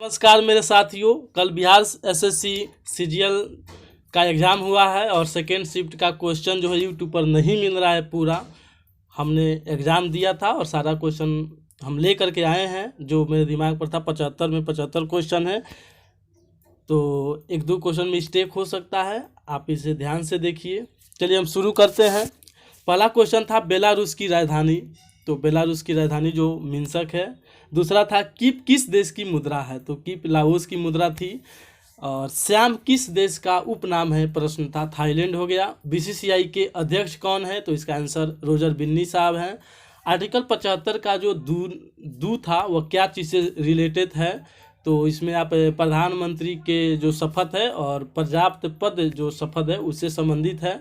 नमस्कार मेरे साथियों, कल बिहार एसएससी सीजीएल का एग्ज़ाम हुआ है और सेकेंड शिफ्ट का क्वेश्चन जो है यूट्यूब पर नहीं मिल रहा है पूरा। हमने एग्ज़ाम दिया था और सारा क्वेश्चन हम ले करके आए हैं जो मेरे दिमाग पर था। 75 में 75 क्वेश्चन है, तो एक दो क्वेश्चन मिस्टेक हो सकता है, आप इसे ध्यान से देखिए। चलिए हम शुरू करते हैं। पहला क्वेश्चन था बेलारूस की राजधानी, तो बेलारूस की राजधानी जो मिन्स्क है। दूसरा था कीप किस देश की मुद्रा है, तो कीप लाओस की मुद्रा थी। और श्याम किस देश का उपनाम है, प्रश्न था थाईलैंड हो गया। बीसीसीआई के अध्यक्ष कौन है, तो इसका आंसर रोजर बिन्नी साहब हैं। आर्टिकल 75 का जो दू था वह क्या चीज़ से रिलेटेड है, तो इसमें आप प्रधानमंत्री के जो शपथ है और पर्याप्त पद जो शपथ है उससे संबंधित है।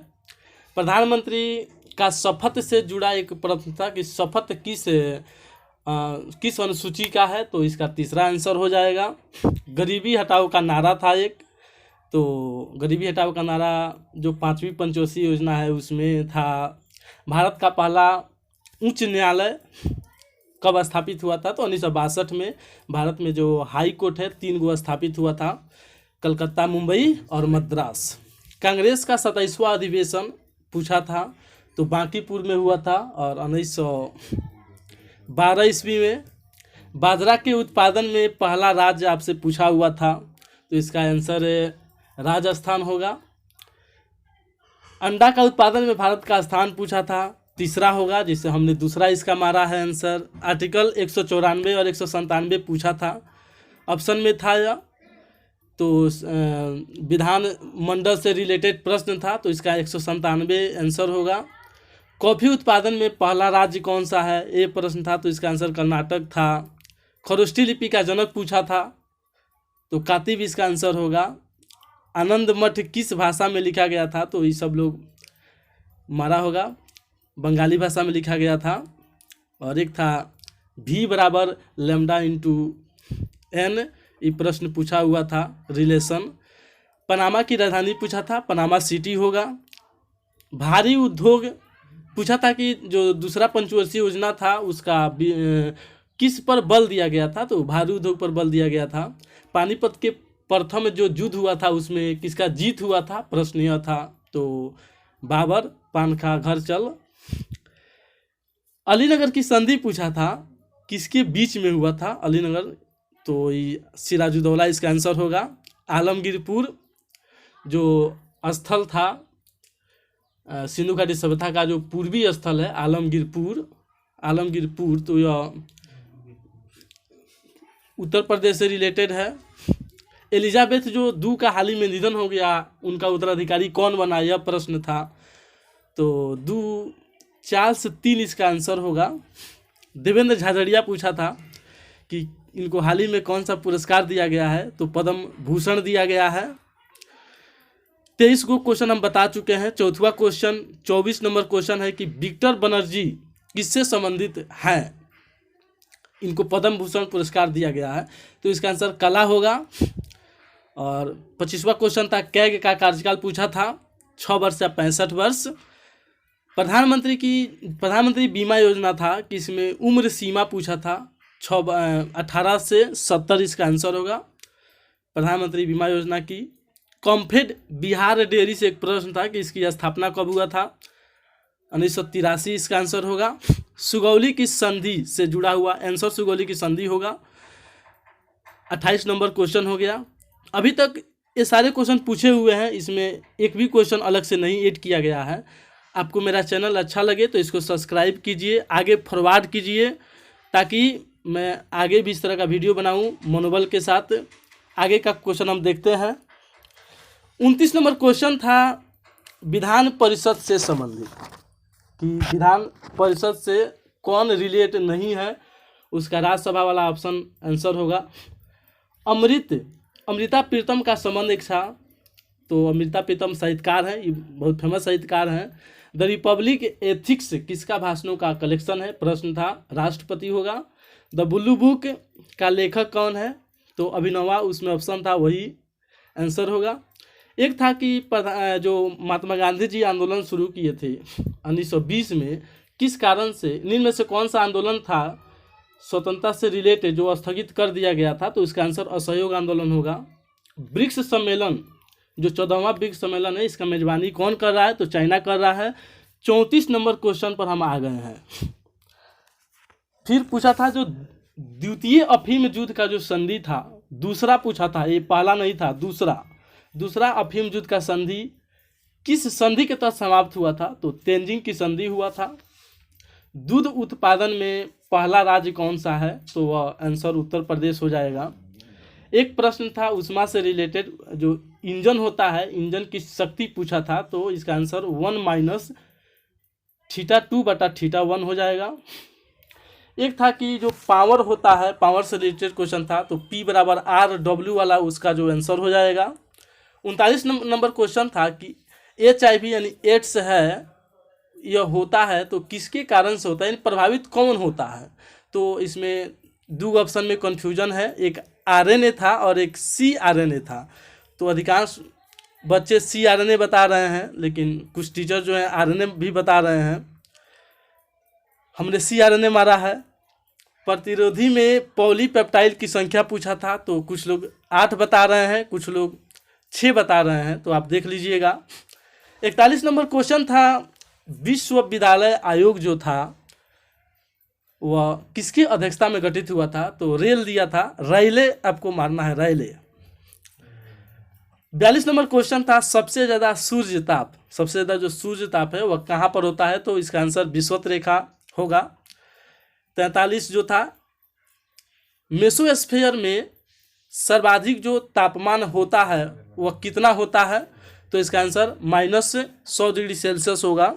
प्रधानमंत्री का शपथ से जुड़ा एक प्रश्न था कि शपथ किस अनुसूची का है, तो इसका तीसरा आंसर हो जाएगा। गरीबी हटाओ का नारा था एक, तो गरीबी हटाओ का नारा जो 5वीं पंचवर्षीय योजना है उसमें था। भारत का पहला उच्च न्यायालय कब स्थापित हुआ था, तो 1962 में भारत में जो हाई कोर्ट है 3 गो स्थापित हुआ था, कलकत्ता, मुंबई और मद्रास। कांग्रेस का 27वां अधिवेशन पूछा था, तो बांकीपुर में हुआ था। और 1912 ईस्वी में बाजरा के उत्पादन में पहला राज्य आपसे पूछा हुआ था, तो इसका आंसर राजस्थान होगा। अंडा का उत्पादन में भारत का स्थान पूछा था, तीसरा होगा, जिससे हमने दूसरा इसका मारा है आंसर। आर्टिकल 194 और 197 पूछा था, ऑप्शन में था या, तो विधान मंडल से रिलेटेड प्रश्न था, तो इसका 197 आंसर होगा। कॉफ़ी उत्पादन में पहला राज्य कौन सा है, ये प्रश्न था, तो इसका आंसर कर्नाटक था। खरोष्ठी लिपि का जनक पूछा था, तो कातिब इसका आंसर होगा। आनंद मठ किस भाषा में लिखा गया था, तो ये सब लोग मारा होगा, बंगाली भाषा में लिखा गया था। और एक था V बराबर लैम्डा इंटू N, ये प्रश्न पूछा हुआ था, रिलेशन। पनामा की राजधानी पूछा था, पनामा सिटी होगा। भारी उद्योग पूछा था कि जो दूसरा पंचवर्षीय योजना था उसका किस पर बल दिया गया था, तो भारी उद्योग पर बल दिया गया था। पानीपत के प्रथम जो युद्ध हुआ था उसमें किसका जीत हुआ था, प्रश्न यह था, तो बाबर, पान खा घर चल। अलीनगर की संधि पूछा था, किसके बीच में हुआ था अलीनगर, तो ये सिराजुद्दौला इसका आंसर होगा। आलमगीरपुर जो स्थल था सिंधु घाटी सभ्यता का जो पूर्वी स्थल है आलमगीरपुर, तो यह उत्तर प्रदेश से रिलेटेड है। एलिजाबेथ जो दू का हाल ही में निधन हो गया, उनका उत्तराधिकारी कौन बना, यह प्रश्न था, तो दू चार्ल्स 3 इसका आंसर होगा। देवेंद्र झाझड़िया पूछा था कि इनको हाल ही में कौन सा पुरस्कार दिया गया है, तो पद्म भूषण दिया गया है। 23 को क्वेश्चन हम बता चुके हैं। चौथा क्वेश्चन 24 नंबर क्वेश्चन है कि विक्टर बनर्जी किससे संबंधित हैं, इनको पद्म भूषण पुरस्कार दिया गया है, तो इसका आंसर कला होगा। और 25वां क्वेश्चन था कैग का कार्यकाल पूछा था, 6 वर्ष या 65 वर्ष। प्रधानमंत्री बीमा योजना था कि इसमें उम्र सीमा पूछा था, 18 से 70 इसका आंसर होगा, प्रधानमंत्री बीमा योजना की। कॉम्फेड बिहार डेयरी से एक प्रश्न था कि इसकी स्थापना कब हुआ था, 1983 इसका आंसर होगा। सुगौली की संधि से जुड़ा हुआ आंसर सुगौली की संधि होगा, 28 नंबर क्वेश्चन हो गया। अभी तक ये सारे क्वेश्चन पूछे हुए हैं, इसमें एक भी क्वेश्चन अलग से नहीं ऐड किया गया है। आपको मेरा चैनल अच्छा लगे तो इसको सब्सक्राइब कीजिए, आगे फॉरवर्ड कीजिए, ताकि मैं आगे भी इस तरह का वीडियो बनाऊं मनोबल के साथ। आगे का क्वेश्चन हम देखते हैं। 29 नंबर क्वेश्चन था विधान परिषद से संबंधित, कि विधान परिषद से कौन रिलेट नहीं है, उसका राज्यसभा वाला ऑप्शन आंसर होगा। अमृता प्रीतम का संबंध एक था, तो अमृता प्रीतम साहित्यकार हैं, ये बहुत फेमस साहित्यकार हैं। द रिपब्लिक एथिक्स किसका भाषणों का कलेक्शन है, प्रश्न था, राष्ट्रपति होगा। द ब्लू बुक का लेखक कौन है, तो अभिनवा, उसमें ऑप्शन था, वही आंसर होगा। एक था कि जो महात्मा गांधी जी आंदोलन शुरू किए थे 1920 में, किस कारण से, निम्न में से कौन सा आंदोलन था स्वतंत्रता से रिलेटेड जो स्थगित कर दिया गया था, तो इसका आंसर असहयोग आंदोलन होगा। ब्रिक्स सम्मेलन, जो 14वां ब्रिक्स सम्मेलन है, इसका मेजबानी कौन कर रहा है? तो चाइना कर रहा है। 34 नंबर क्वेश्चन पर हम आ गए हैं। फिर पूछा था जो द्वितीय अफीम युद्ध का जो संधि था, दूसरा पूछा था, ये पहला नहीं था, दूसरा अफीम युद्ध का संधि किस संधि के तहत समाप्त हुआ था? तो तेंजिंग की संधि हुआ था। दूध उत्पादन में पहला राज्य कौन सा है? तो वह आंसर उत्तर प्रदेश हो जाएगा। एक प्रश्न था उष्मा से रिलेटेड, जो इंजन होता है, इंजन की शक्ति पूछा था, तो इसका आंसर 1 - θ2/θ1 हो जाएगा। एक था कि जो पावर होता है, पावर से रिलेटेड क्वेश्चन था, तो P = RW वाला उसका जो आंसर हो जाएगा। 39 नंबर क्वेश्चन था कि HIV यानी एड्स है, यह होता है तो किसके कारण से होता है, यानी प्रभावित कौन होता है? तो इसमें दो ऑप्शन में कन्फ्यूजन है, एक RNA था और एक cRNA था। तो अधिकांश बच्चे cRNA बता रहे हैं, लेकिन कुछ टीचर जो हैं RNA भी बता रहे हैं। हमने cRNA मारा है। प्रतिरोधी में पॉलीपेप्टाइड की संख्या पूछा था, तो कुछ लोग 8 बता रहे हैं, कुछ लोग 6 बता रहे हैं, तो आप देख लीजिएगा। 41 नंबर क्वेश्चन था विश्वविद्यालय आयोग जो था वह किसकी अध्यक्षता में गठित हुआ था? तो रेल दिया था, रेले आपको मारना है, रेले। 42 नंबर क्वेश्चन था सबसे ज़्यादा सूर्य ताप, सबसे ज़्यादा जो सूर्य ताप है वह कहाँ पर होता है? तो इसका आंसर विषुवत रेखा होगा। 43 जो था मेसोस्फीयर में सर्वाधिक जो तापमान होता है वह कितना होता है? तो इसका आंसर -100 डिग्री सेल्सियस होगा।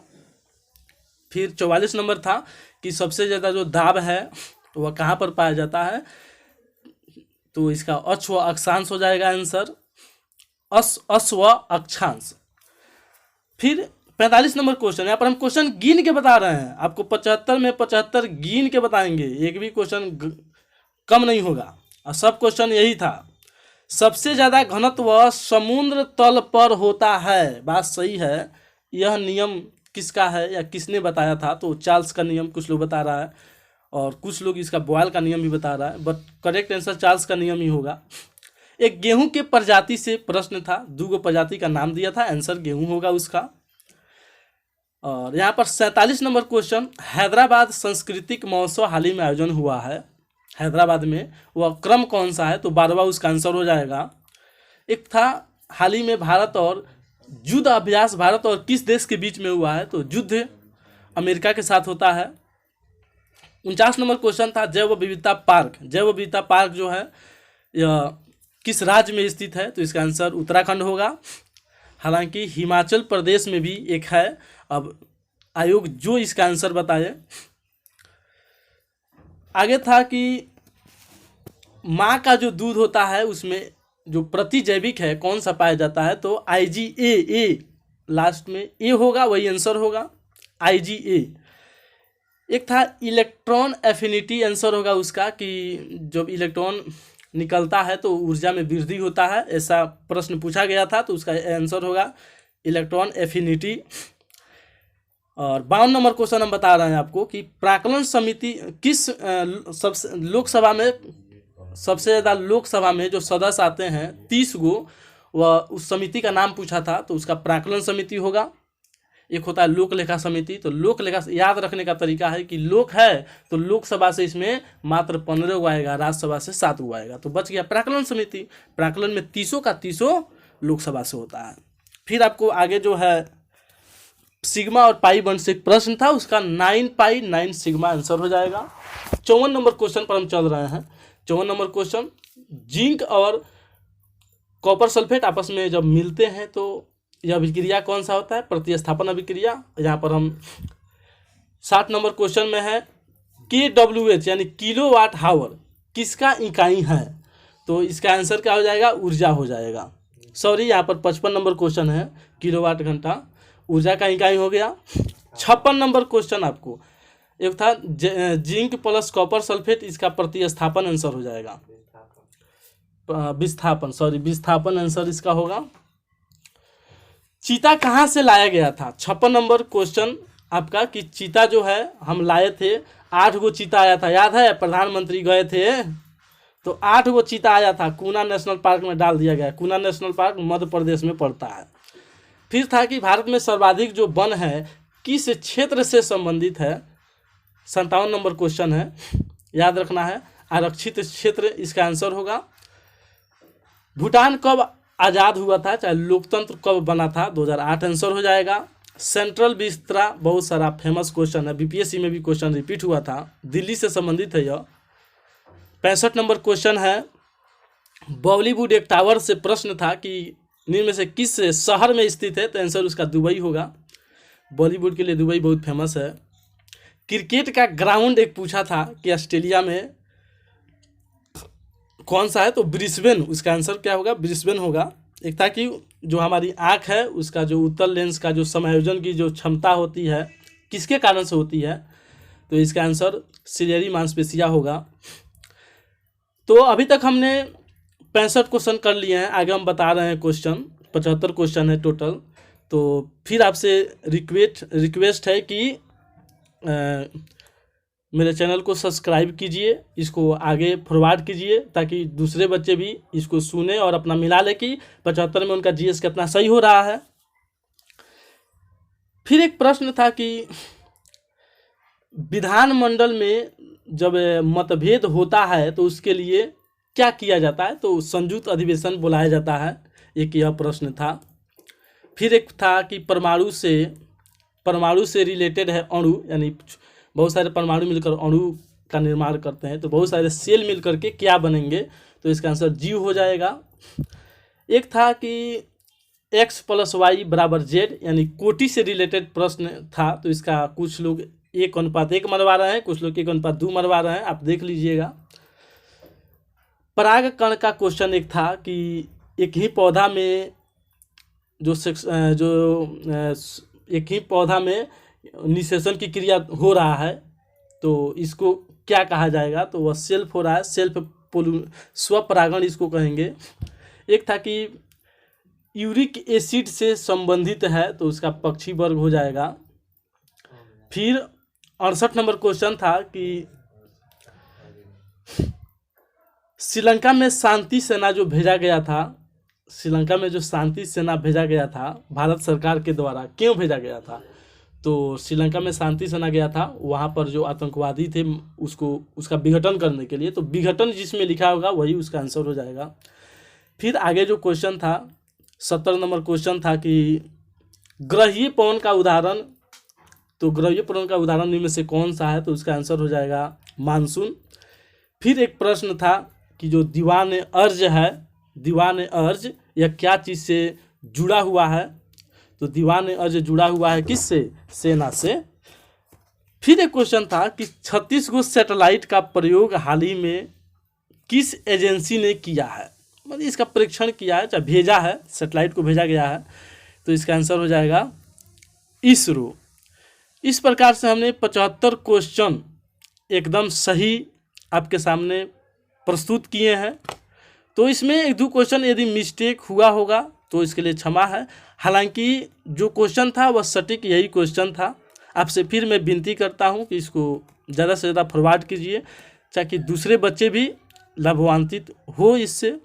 फिर 44 नंबर था कि सबसे ज़्यादा जो दाब है वह कहाँ पर पाया जाता है? तो इसका अक्ष व अक्षांश हो जाएगा आंसर, अक्ष व अक्षांश। फिर 45 नंबर क्वेश्चन, यहाँ पर हम क्वेश्चन गिन के बता रहे हैं, आपको 75 में 75 गिन के बताएंगे, एक भी क्वेश्चन कम नहीं होगा, और सब क्वेश्चन यही था। सबसे ज़्यादा घनत्व समुद्र तल पर होता है, बात सही है। यह नियम किसका है या किसने बताया था? तो चार्ल्स का नियम कुछ लोग बता रहा है, और कुछ लोग इसका बॉयल का नियम भी बता रहा है, बट करेक्ट आंसर चार्ल्स का नियम ही होगा। एक गेहूं के प्रजाति से प्रश्न था, 2 प्रजाति का नाम दिया था, आंसर गेहूं होगा उसका। और यहाँ पर 47 नंबर क्वेश्चन, हैदराबाद सांस्कृतिक महोत्सव हाल ही में आयोजन हुआ है हैदराबाद में, वह क्रम कौन सा है? तो 12वां उसका आंसर हो जाएगा। एक था हाल ही में भारत और युद्ध अभ्यास भारत और किस देश के बीच में हुआ है? तो युद्ध अमेरिका के साथ होता है। 49 नंबर क्वेश्चन था जैव विविधता पार्क जो है यह किस राज्य में स्थित है? तो इसका आंसर उत्तराखंड होगा। हालांकि हिमाचल प्रदेश में भी एक है, अब आयोग जो इसका आंसर बताए। आगे था कि माँ का जो दूध होता है उसमें जो प्रतिजैविक है कौन सा पाया जाता है? तो IgA, लास्ट में ए होगा, वही आंसर होगा, IgA। एक था इलेक्ट्रॉन एफिनिटी, आंसर होगा उसका कि जब इलेक्ट्रॉन निकलता है तो ऊर्जा में वृद्धि होता है, ऐसा प्रश्न पूछा गया था, तो उसका आंसर होगा इलेक्ट्रॉन एफिनिटी। और 52 नंबर क्वेश्चन हम बता रहे हैं आपको कि प्राक्कलन समिति किस सबसे ज़्यादा लोकसभा में जो सदस्य आते हैं 30 गो, वह उस समिति का नाम पूछा था, तो उसका प्राक्कलन समिति होगा। एक होता है लोक लेखा समिति, तो लोक लेखा याद रखने का तरीका है कि लोक है तो लोकसभा से इसमें मात्र 15 गो आएगा, राज्यसभा से 7 गो आएगा, तो बच गया प्राक्कलन समिति। प्राक्कलन में 30 का 30 लोकसभा से होता है। फिर आपको आगे जो है सिग्मा और पाई बंड से एक प्रश्न था, उसका 9 पाई 9 सिग्मा आंसर हो जाएगा। 54 नंबर क्वेश्चन पर हम चल रहे हैं। 54 नंबर क्वेश्चन, जिंक और कॉपर सल्फेट आपस में जब मिलते हैं तो यह अभिक्रिया कौन सा होता है? प्रतिस्थापन अभिक्रिया। यहाँ पर हम 60 नंबर क्वेश्चन में है kWh यानी किलोवाट हावर किसका इकाई है? तो इसका आंसर क्या हो जाएगा? ऊर्जा हो जाएगा। सॉरी, यहाँ पर 55 नंबर क्वेश्चन है, किलोवाट घंटा ऊर्जा का इकाई हो गया। 56 नंबर क्वेश्चन आपको एक था जिंक प्लस कॉपर सल्फेट, इसका प्रतिस्थापन आंसर हो जाएगा, विस्थापन आंसर इसका होगा। चीता कहाँ से लाया गया था? 56 नंबर क्वेश्चन आपका कि चीता जो है हम लाए थे 8 गो चीता आया था, याद है? प्रधानमंत्री गए थे तो 8 गो चीता आया था, कूना नेशनल पार्क में डाल दिया गया। कूना नेशनल पार्क मध्य प्रदेश में पड़ता है। फिर था कि भारत में सर्वाधिक जो वन है किस क्षेत्र से संबंधित है। 57 नंबर क्वेश्चन है, याद रखना है। आरक्षित क्षेत्र इसका आंसर होगा। भूटान कब आज़ाद हुआ था, चाहे लोकतंत्र कब बना था? 2008 आंसर हो जाएगा। सेंट्रल बिस्तरा बहुत सारा फेमस क्वेश्चन है, बीपीएससी में भी क्वेश्चन रिपीट हुआ था, दिल्ली से संबंधित है यह। 65 नंबर क्वेश्चन है, बॉलीवुड एक टावर से प्रश्न था कि निम्न में से किस शहर में स्थित है? तो आंसर उसका दुबई होगा। बॉलीवुड के लिए दुबई बहुत फेमस है। क्रिकेट का ग्राउंड एक पूछा था कि ऑस्ट्रेलिया में कौन सा है? तो ब्रिस्बेन, उसका आंसर क्या होगा? ब्रिस्बेन होगा। एक था कि जो हमारी आँख है उसका जो उत्तल लेंस का जो समायोजन की जो क्षमता होती है किसके कारण से होती है? तो इसका आंसर सिलियरी मांसपेशियाँ होगा। तो अभी तक हमने 65 क्वेश्चन कर लिए हैं, आगे हम बता रहे हैं क्वेश्चन। 75 क्वेश्चन है टोटल। तो फिर आपसे रिक्वेस्ट है कि मेरे चैनल को सब्सक्राइब कीजिए, इसको आगे फॉरवर्ड कीजिए ताकि दूसरे बच्चे भी इसको सुने और अपना मिला ले कि 75 में उनका जीएस कितना सही हो रहा है। फिर एक प्रश्न था कि विधानमंडल में जब मतभेद होता है तो उसके लिए क्या किया जाता है? तो संयुक्त अधिवेशन बुलाया जाता है, एक यह प्रश्न था। फिर एक था कि परमाणु से रिलेटेड है अणु, यानी बहुत सारे परमाणु मिलकर अणु का निर्माण करते हैं, तो बहुत सारे सेल मिलकर के क्या बनेंगे? तो इसका आंसर जीव हो जाएगा। एक था कि x + y = z, यानी कोटि से रिलेटेड प्रश्न था, तो इसका कुछ लोग 1:1 मरवा रहे हैं, कुछ लोग 1:2 मरवा रहे हैं, आप देख लीजिएगा। परागकण का क्वेश्चन एक था कि एक ही पौधा में एक ही पौधा में निषेचन की क्रिया हो रहा है, तो इसको क्या कहा जाएगा? तो वह सेल्फ हो रहा है, स्वपरागण इसको कहेंगे। एक था कि यूरिक एसिड से संबंधित है, तो उसका पक्षी वर्ग हो जाएगा। फिर 68 नंबर क्वेश्चन था कि श्रीलंका में शांति सेना जो भेजा गया था, श्रीलंका में जो शांति सेना भेजा गया था भारत सरकार के द्वारा, क्यों भेजा गया था? तो श्रीलंका में शांति सेना गया था, वहाँ पर जो आतंकवादी थे उसका विघटन करने के लिए, तो विघटन जिसमें लिखा होगा वही उसका आंसर हो जाएगा। फिर आगे जो क्वेश्चन था 70 नंबर क्वेश्चन था कि ग्रहीय पवन का उदाहरण, तो ग्रहीय पवन का उदाहरण इनमें से कौन सा है? तो उसका आंसर हो जाएगा मानसून। फिर एक प्रश्न था कि जो दीवान अर्ज है, दीवान अर्ज यह क्या चीज़ से जुड़ा हुआ है? तो दीवान अर्ज जुड़ा हुआ है किससे? सेना से। फिर एक क्वेश्चन था कि 36 गो सैटेलाइट का प्रयोग हाल ही में किस एजेंसी ने किया है? मतलब इसका परीक्षण किया है, चाहे भेजा है, सैटेलाइट को भेजा गया है, तो इसका आंसर हो जाएगा इसरो। इस प्रकार से हमने 75 क्वेश्चन एकदम सही आपके सामने प्रस्तुत किए हैं। तो इसमें 1-2 क्वेश्चन यदि मिस्टेक हुआ होगा तो इसके लिए क्षमा है। हालांकि जो क्वेश्चन था वह सटीक यही क्वेश्चन था। आपसे फिर मैं विनती करता हूं कि इसको ज़्यादा से ज़्यादा फॉरवर्ड कीजिए ताकि दूसरे बच्चे भी लाभान्वित हो इससे,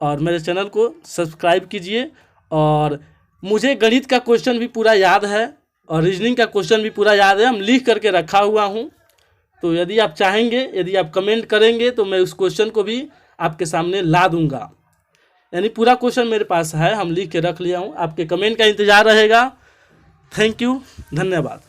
और मेरे चैनल को सब्सक्राइब कीजिए। और मुझे गणित का क्वेश्चन भी पूरा याद है और रीजनिंग का क्वेश्चन भी पूरा याद है, हम लिख करके रखा हुआ हूँ। तो यदि आप चाहेंगे, यदि आप कमेंट करेंगे तो मैं उस क्वेश्चन को भी आपके सामने ला दूंगा। यानी पूरा क्वेश्चन मेरे पास है, हम लिख के रख लिया हूँ, आपके कमेंट का इंतज़ार रहेगा। थैंक यू, धन्यवाद।